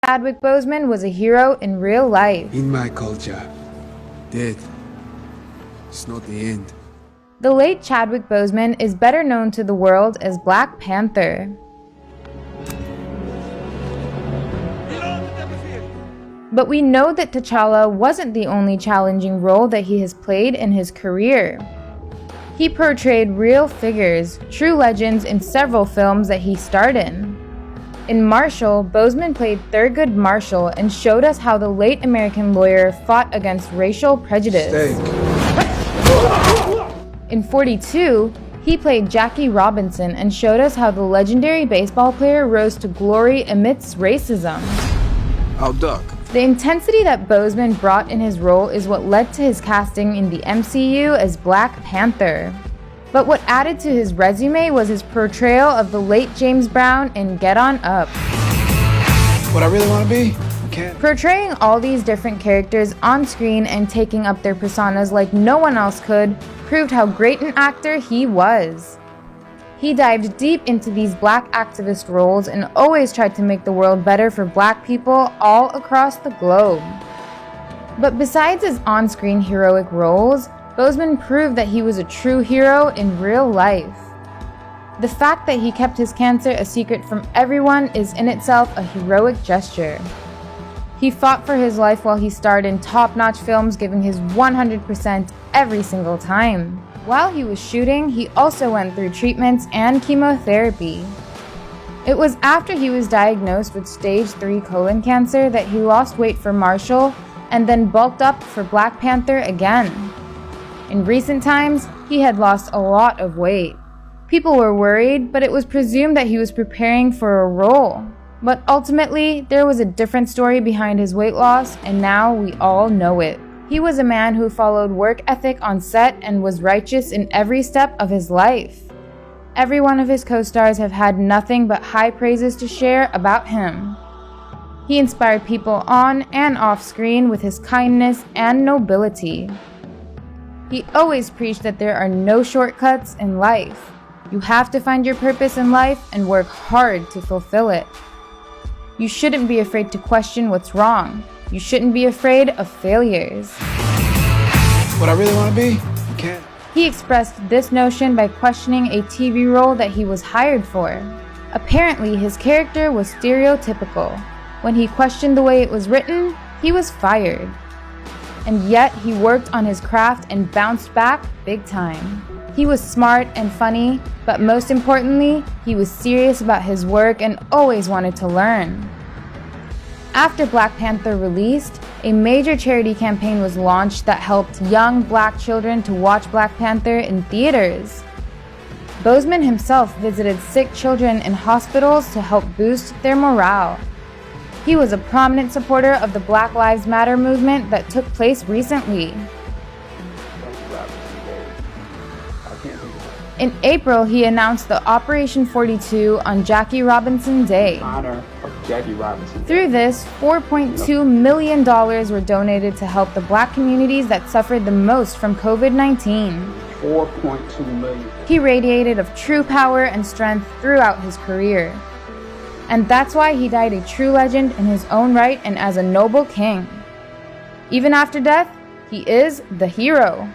Chadwick Boseman was a hero in real life. In my culture, death is not the end. The late Chadwick Boseman is better known to the world as Black Panther. But we know that T'Challa wasn't the only challenging role that he has played in his career. He portrayed real figures, true legends in several films that he starred in. In Marshall, Boseman played Thurgood Marshall and showed us how the late American lawyer fought against racial prejudice. In 42, he played Jackie Robinson and showed us how the legendary baseball player rose to glory amidst racism. How dark? The intensity that Boseman brought in his role is what led to his casting in the MCU as Black Panther. But what added to his resume was his portrayal of the late James Brown in Get On Up. What I really want to be? Can't. Portraying all these different characters on screen and taking up their personas like no one else could proved how great an actor he was. He dived deep into these Black activist roles and always tried to make the world better for Black people all across the globe. But besides his on-screen heroic roles, Boseman proved that he was a true hero in real life. The fact that he kept his cancer a secret from everyone is in itself a heroic gesture. He fought for his life while he starred in top-notch films, giving his 100% every single time. While he was shooting, he also went through treatments and chemotherapy. It was after he was diagnosed with stage 3 colon cancer that he lost weight for Marshall and then bulked up for Black Panther again. In recent times, he had lost a lot of weight. People were worried, but it was presumed that he was preparing for a role. But ultimately, there was a different story behind his weight loss, and now we all know it. He was a man who followed work ethic on set and was righteous in every step of his life. Every one of his co-stars have had nothing but high praises to share about him. He inspired people on and off screen with his kindness and nobility. He always preached that there are no shortcuts in life. You have to find your purpose in life and work hard to fulfill it. You shouldn't be afraid to question what's wrong. You shouldn't be afraid of failures. What I really want to be? Can't. He expressed this notion by questioning a TV role that he was hired for. Apparently, his character was stereotypical. When he questioned the way it was written, he was fired. And yet, he worked on his craft and bounced back big time. He was smart and funny, but most importantly, he was serious about his work and always wanted to learn. After Black Panther released, a major charity campaign was launched that helped young Black children to watch Black Panther in theaters. Boseman himself visited sick children in hospitals to help boost their morale. He was a prominent supporter of the Black Lives Matter movement that took place recently. In April, he announced the Operation 42 on Jackie Robinson Day. In honor of Jackie Robinson. Through this, $4.2 million were donated to help the Black communities that suffered the most from COVID-19. $4.2 million. He radiated of true power and strength throughout his career. And that's why he died a true legend in his own right and as a noble king. Even after death, he is the hero.